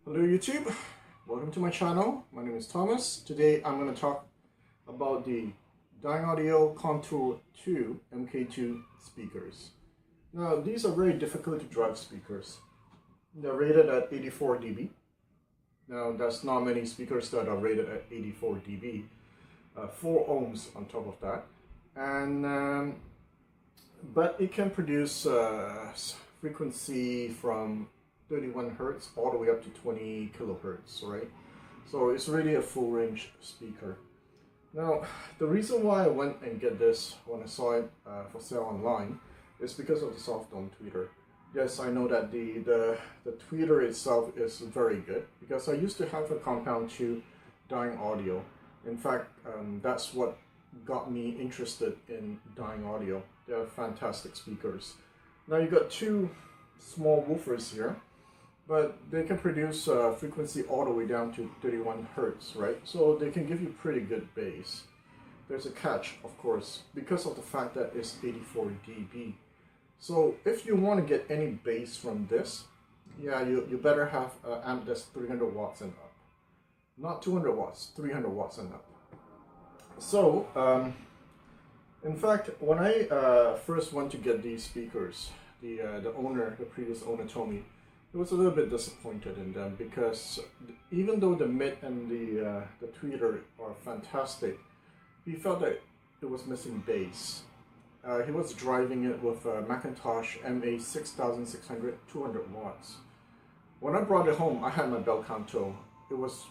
Hello YouTube, welcome to my channel. My name is Thomas. Today I'm going to talk about the Dynaudio Contour2 MK2 speakers. Now these are very difficult to drive speakers. They're rated at 84 dB. Now there's not many speakers that are rated at 84 dB. 4 ohms on top of that. And but it can produce frequency from 31 Hertz all the way up to 20 kilohertz, right? So it's really a full range speaker. Now, the reason why I went and get this when I saw it for sale online is because of the soft dome tweeter. Yes, I know that the tweeter itself is very good because I used to have a compound 2 Dynaudio. In fact, that's what got me interested in Dynaudio. They're fantastic speakers. Now you got two small woofers here, but they can produce frequency all the way down to 31 Hertz, right? So they can give you pretty good bass. There's a catch, of course, because of the fact that it's 84 dB. So if you want to get any bass from this, yeah, you better have an amp that's 300 watts and up. Not 200 watts, 300 watts and up. So, in fact, when I first went to get these speakers, the previous owner told me he was a little bit disappointed in them because even though the mid and the tweeter are fantastic, he felt that it was missing bass. He was driving it with a Mcintosh MA6600 200 watts. When I brought it home, I had my bel canto. It was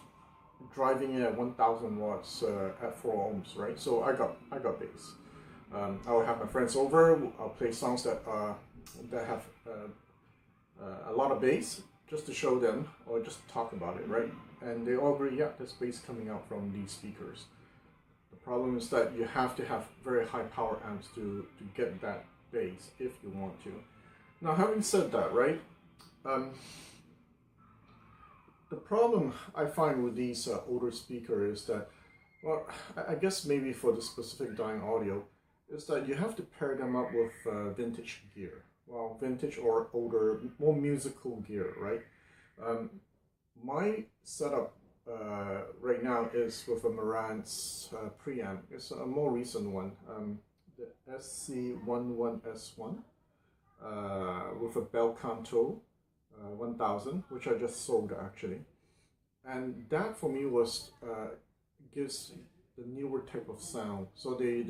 driving it at 1000 watts at 4 ohms, right? So I got bass. I will have my friends over. I'll play songs that have a lot of bass just to show them or just talk about it, right? And they all agree, yeah, there's bass coming out from these speakers. The problem is that you have to have very high power amps to get that bass if you want to. Now, having said that, right, the problem I find with these older speakers is that, well, I guess maybe for the specific Dynaudio, is that you have to pair them up with vintage gear. Well, vintage or older, more musical gear, right? My setup right now is with a Marantz preamp. It's a more recent one, the SC11S1 with a bel canto 1000, which I just sold actually. And that for me was gives the newer type of sound. So they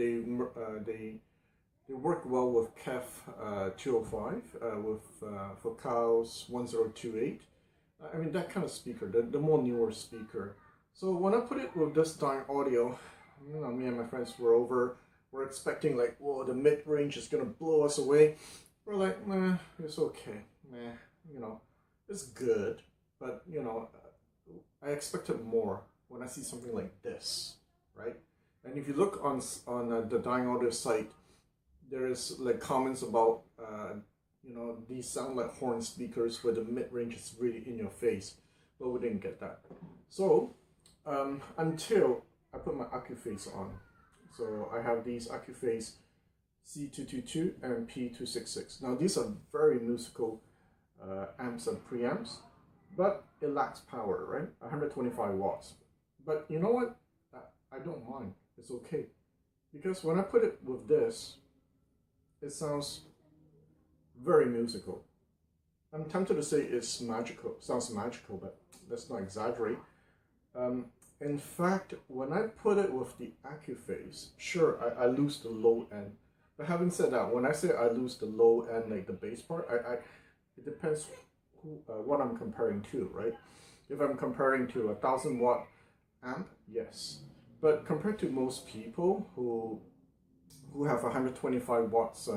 work well with KEF 205, with Vocals 1028. I mean, that kind of speaker, the more newer speaker. So when I put it with this Dynaudio, you know, me and my friends were over. We're expecting like, whoa, the mid-range is gonna blow us away. We're like, nah, it's okay. Nah, you know, it's good, but you know, I expected more when I see something like this, right? And if you look on the Dynaudio site, there is like comments about you know, these sound like horn speakers where the mid-range is really in your face, but we didn't get that. So until I put my Accuphase on, so I have these Accuphase C222 and P266. Now these are very musical amps and preamps, but it lacks power, right? 125 watts. But you know what? I don't mind. It's okay, because when I put it with this, it sounds very musical. I'm tempted to say it's magical, sounds magical, but let's not exaggerate. In fact, when I put it with the Accuphase, sure, I lose the low end. But having said that, when I say I lose the low end, like the bass part, it depends what I'm comparing to, right? If I'm comparing to a 1000 watt amp, yes. But compared to most people who have 125 watts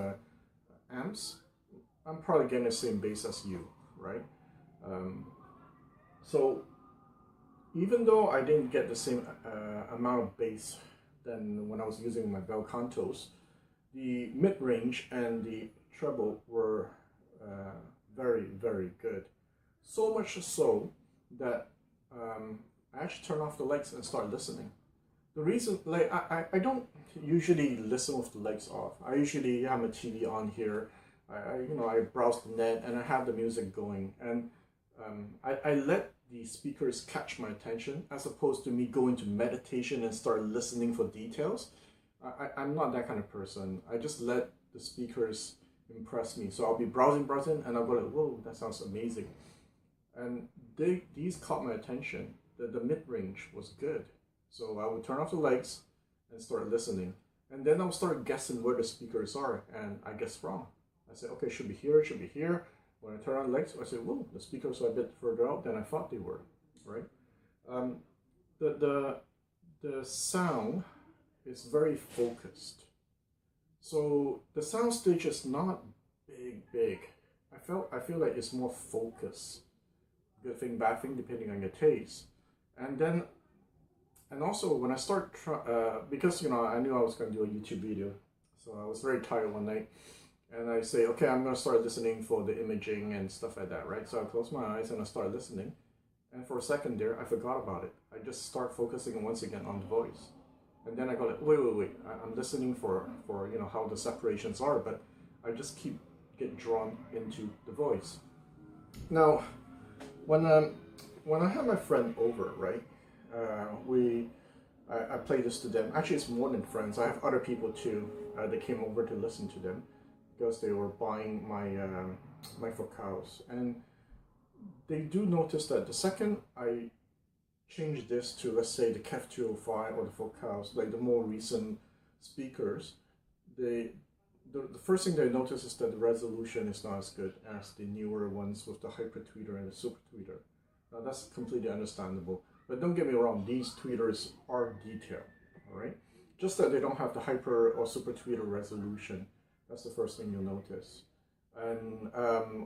amps, I'm probably getting the same bass as you, right? So even though I didn't get the same amount of bass than when I was using my bel cantos, the mid-range and the treble were very, very good. So much so that I actually turned off the lights and started listening. The reason, like, I don't usually listen with the lights off. I usually have my TV on here. I browse the net and I have the music going, and I let the speakers catch my attention, as opposed to me go into meditation and start listening for details. I'm not that kind of person. I just let the speakers impress me. So I'll be browsing, and I'll go like, whoa, that sounds amazing. And these caught my attention. The mid-range was good. So I would turn off the lights and start listening. And then I'll start guessing where the speakers are, and I guess wrong. I say, okay, should be here, should be here. When I turn on the lights, I say, whoa, the speakers are a bit further out than I thought they were, right? The sound is very focused. So the sound stage is not big. I feel like it's more focused. Good thing, bad thing, depending on your taste. And also when I start, because I knew I was going to do a YouTube video, so I was very tired one night, and I say, okay, I'm going to start listening for the imaging and stuff like that, right? So I close my eyes and I start listening, and for a second there, I forgot about it. I just start focusing once again on the voice. And then I go like, wait, I'm listening for how the separations are, but I just get drawn into the voice. Now, when I have my friend over, right, I play this to them. Actually, it's more than friends. I have other people too. They came over to listen to them because they were buying my focals, and they do notice that the second I change this to, let's say, the KEF205 or the focals, like the more recent speakers, the first thing they notice is that the resolution is not as good as the newer ones with the hyper tweeter and the super tweeter. Now that's completely understandable, but don't get me wrong, these tweeters are detailed, all right? Just that they don't have the hyper or super tweeter resolution. That's the first thing you'll notice. And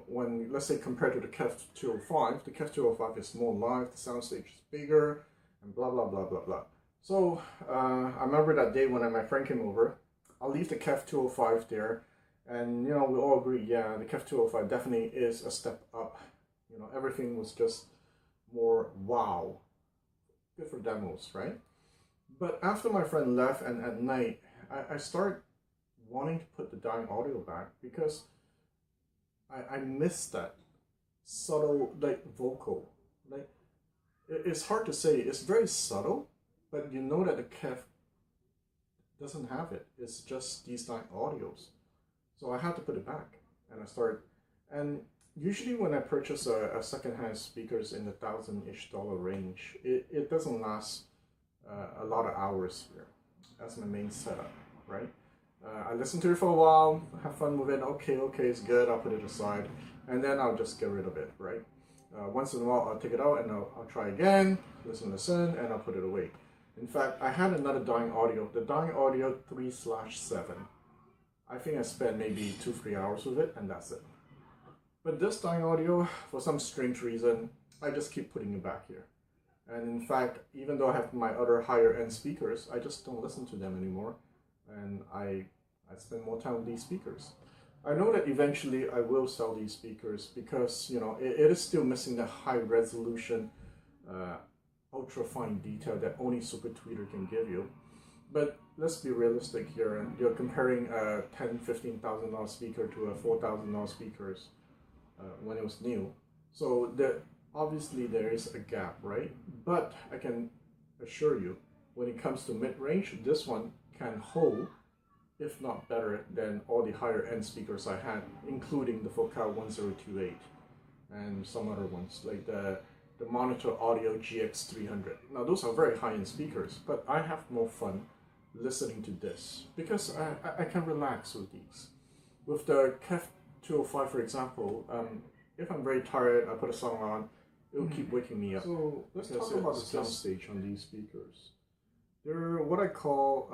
when, let's say, compared to the KEF205, the KEF205 is more live, the soundstage is bigger, and blah, blah, blah, blah, blah. So I remember that day when my friend came over, I'll leave the KEF205 there, and we all agree, yeah, the KEF205 definitely is a step up. Everything was just more wow. Good for demos, right? But after my friend left, and at night, I start wanting to put the Dynaudio back, because I miss that subtle, like, vocal. Like, it's hard to say. It's very subtle, but you know that the KEF doesn't have it. It's just these Dynaudios. So I had to put it back, and usually when I purchase a secondhand speakers in the $1,000-ish range, it doesn't last a lot of hours here. That's my main setup, right? I listen to it for a while, have fun with it, okay, it's good, I'll put it aside, and then I'll just get rid of it, right? Once in a while, I'll take it out and I'll try again, listen, and I'll put it away. In fact, I had another Dynaudio, the Dynaudio 3/7. I think I spent maybe 2-3 hours with it, and that's it. But this Dynaudio, for some strange reason, I just keep putting it back here. And in fact, even though I have my other higher end speakers, I just don't listen to them anymore. And I spend more time with these speakers. I know that eventually I will sell these speakers because, it is still missing the high resolution, ultra fine detail that only Super Tweeter can give you. But let's be realistic here, and you're comparing a $10,000-$15,000 speaker to a $4,000 speakers when it was new. So obviously there is a gap, right? But I can assure you, when it comes to mid-range, this one can hold, if not better, than all the higher end speakers I had, including the Focal 1028 and some other ones like the Monitor Audio GX300. Now those are very high end speakers, but I have more fun listening to this because I can relax with these. With the KEF205, for example, if I'm very tired, I put a song on, it'll keep waking me up. So let's talk about the soundstage on these speakers. They're what I call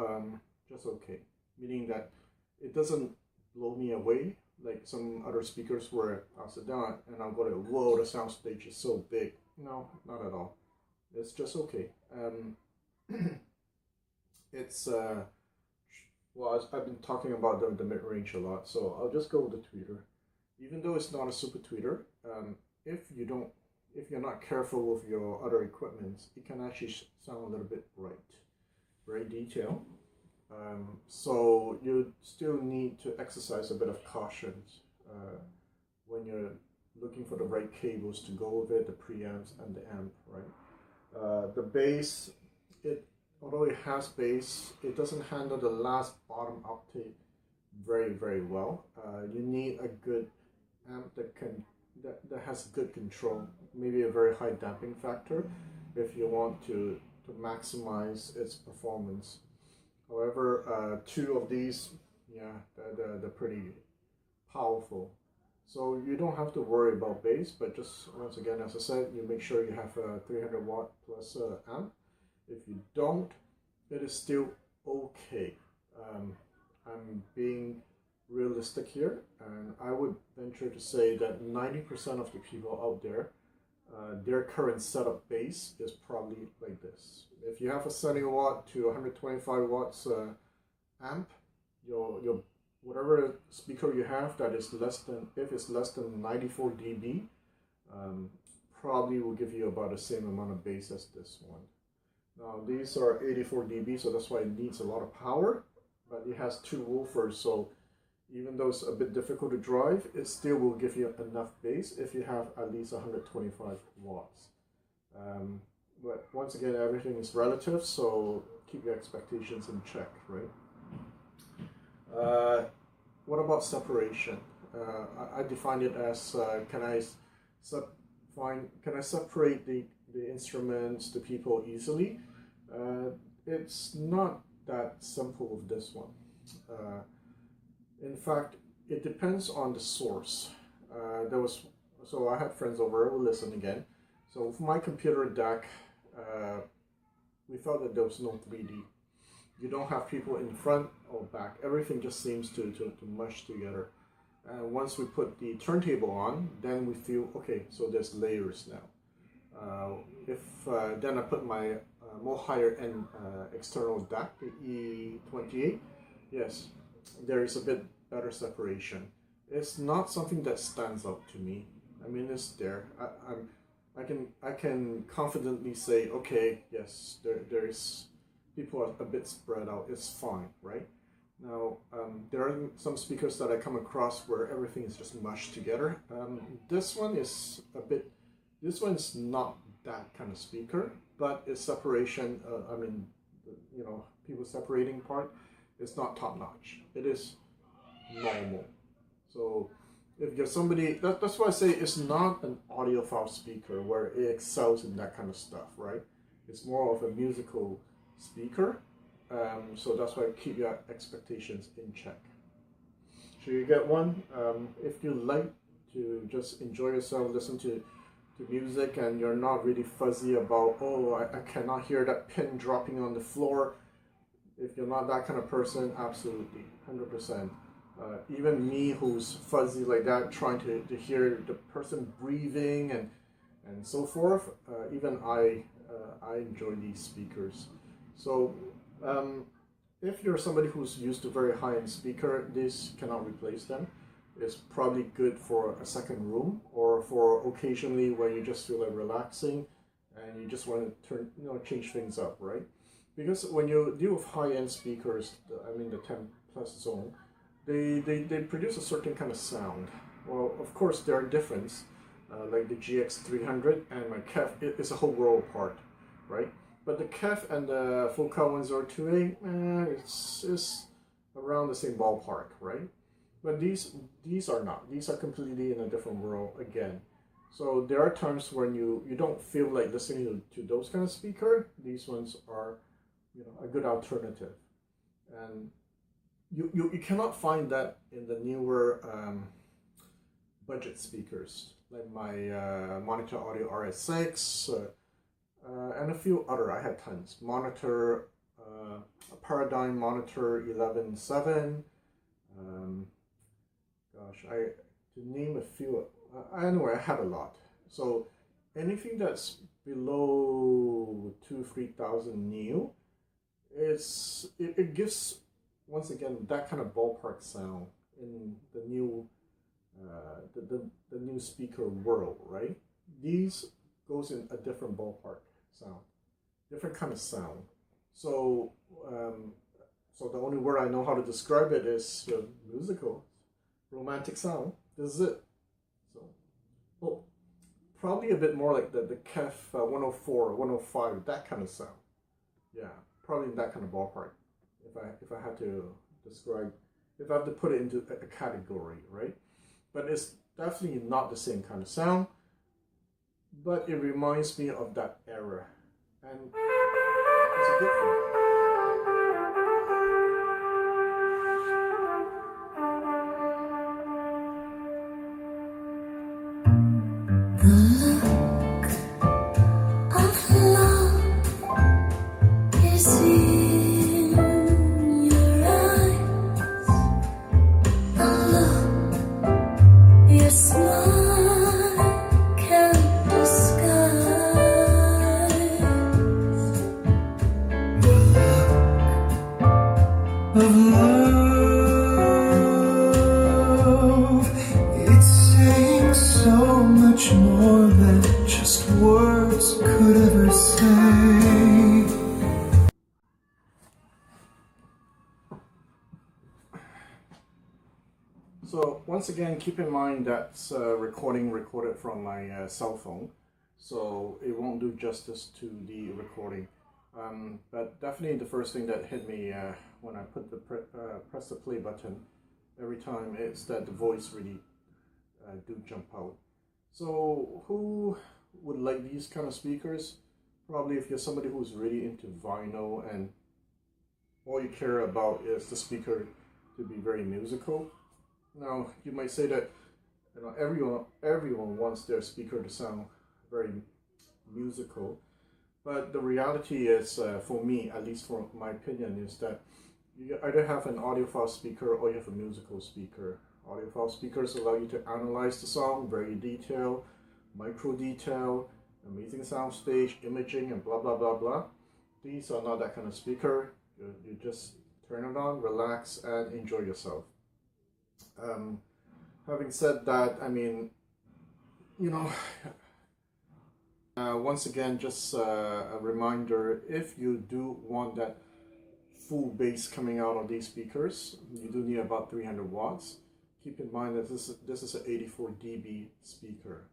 just okay, meaning that it doesn't blow me away like some other speakers where I'll sit down and I'll go like, whoa, the soundstage is so big. No, not at all. It's just okay. It's well, I've been talking about the mid-range a lot, so I'll just go with the tweeter. Even though it's not a super tweeter, if you're not careful with your other equipment, it can actually sound a little bit bright, very detailed. So you still need to exercise a bit of caution when you're looking for the right cables to go with it, the preamps and the amp, right? The bass, although it has bass, it doesn't handle the last bottom octave very well. You need a good amp that has good control, maybe a very high damping factor if you want to maximize its performance. However, two of these, yeah, they're pretty powerful. So you don't have to worry about bass, but just once again, as I said, you make sure you have a 300 watt plus amp. If you don't, it is still okay. I'm being realistic here, and I would venture to say that 90% of the people out there, their current setup bass is probably like this. If you have a 70 watt to 125 watts amp, your whatever speaker you have that is less than, if it's less than 94 dB, probably will give you about the same amount of bass as this one. Now these are 84 dB, so that's why it needs a lot of power, but it has two woofers, so even though it's a bit difficult to drive, it still will give you enough bass if you have at least 125 watts. But once again, everything is relative, so keep your expectations in check, right? What about separation? I define it as can I separate the instruments, the people easily? It's not that simple with this one. In fact, it depends on the source. So I had friends over who listened again. So with my computer deck, we felt that there was no 3D. You don't have people in front or back. Everything just seems to mush together. And once we put the turntable on, then we feel, okay, so there's layers now. Then I put my more higher end external DAC, the E28, yes, there is a bit better separation. It's not something that stands out to me. I mean, it's there. I can confidently say, okay, yes, there is, people are a bit spread out. It's fine, right? Now, there are some speakers that I come across where everything is just mushed together. This one is not that kind of speaker, but its separation, people separating part, it's not top notch. It is normal. So if you're somebody, that's why I say it's not an audiophile speaker where it excels in that kind of stuff, right? It's more of a musical speaker. So that's why I keep your expectations in check. Should you get one? If you like to just enjoy yourself, listen to music, and you're not really fuzzy about, oh, I cannot hear that pin dropping on the floor. If you're not that kind of person, absolutely, 100%. Even me, who's fuzzy like that, trying to hear the person breathing and so forth, even I enjoy these speakers. So if you're somebody who's used to very high-end speaker, this cannot replace them. It's probably good for a second room, or for occasionally when you just feel like relaxing and you just want to change things up, right? Because when you deal with high-end speakers, the 10 plus zone, they produce a certain kind of sound. Well, of course there are differences, like the GX300 and my KEF, it's a whole world apart, right? But the KEF and the Focal 1028, it's around the same ballpark, right? But these are not. These are completely in a different world again. So there are times when you don't feel like listening to those kind of speaker. These ones are, a good alternative. And you cannot find that in the newer budget speakers, like my Monitor Audio RS6 and a few other. I had tons. Monitor, Paradigm Monitor 11.7. To name a few, anyway, I had a lot. So anything that's below 2,000-3,000 new, it gives, once again, that kind of ballpark sound in the new the new speaker world, right? These goes in a different ballpark sound, different kind of sound. So so the only word I know how to describe it is musical, romantic sound. This is it. So well, probably a bit more like the KEF 104, 105, that kind of sound. Yeah, probably in that kind of ballpark. If I had to describe, if I have to put it into a category, right? But it's definitely not the same kind of sound. But it reminds me of that era, and it's a good thing. Of love, it's saying so much more than just words could ever say. So once again, keep in mind that's recorded from my cell phone, so it won't do justice to the recording. But definitely the first thing that hit me when I put the press the play button every time is that the voice really do jump out. So who would like these kind of speakers? Probably if you're somebody who's really into vinyl and all you care about is the speaker to be very musical. Now you might say that everyone wants their speaker to sound very musical. But the reality is, for me, at least for my opinion, is that you either have an audiophile speaker or you have a musical speaker. Audiophile speakers allow you to analyze the song, very detailed, micro detail, amazing soundstage, imaging, and blah, blah, blah, blah. These are not that kind of speaker. You just turn it on, relax, and enjoy yourself. Having said that, I mean, you know, once again, just a reminder, if you do want that full bass coming out on these speakers, you do need about 300 watts. Keep in mind that this is an 84 dB speaker.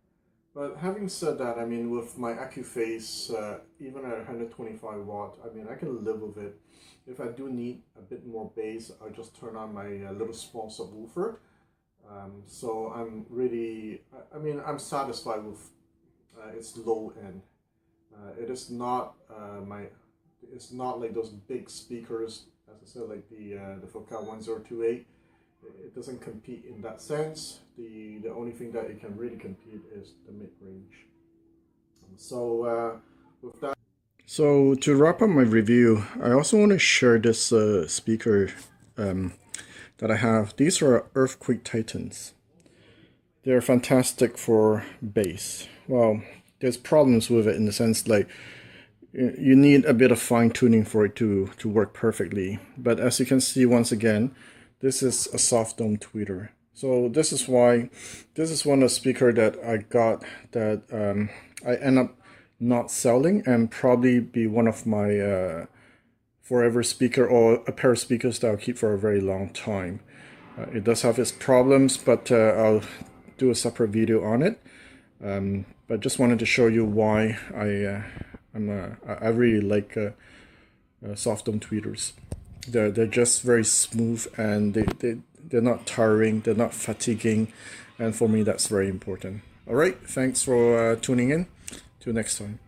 But having said that, I mean, with my Accuphase, even at 125 watt, I mean, I can live with it. If I do need a bit more bass, I'll just turn on my little small subwoofer. So I'm really, I mean, I'm satisfied with its low end. It is not it's not like those big speakers, as I said, like the Focal 1028. It doesn't compete in that sense. The only thing that it can really compete is the mid-range. So with that. So to wrap up my review, I also want to share this speaker that I have. These are Earthquake Titans. They're fantastic for bass. Well, there's problems with it in the sense like you need a bit of fine tuning for it to work perfectly. But as you can see, once again, this is a soft dome tweeter. So this is why this is one of the speakers that I got that I end up not selling and probably be one of my forever speaker or a pair of speakers that I'll keep for a very long time. It does have its problems, but I'll do a separate video on it. But just wanted to show you why I really like soft dome tweeters. They're just very smooth and they're not tiring, they're not fatiguing, and for me that's very important. All right, thanks for tuning in. Till next time.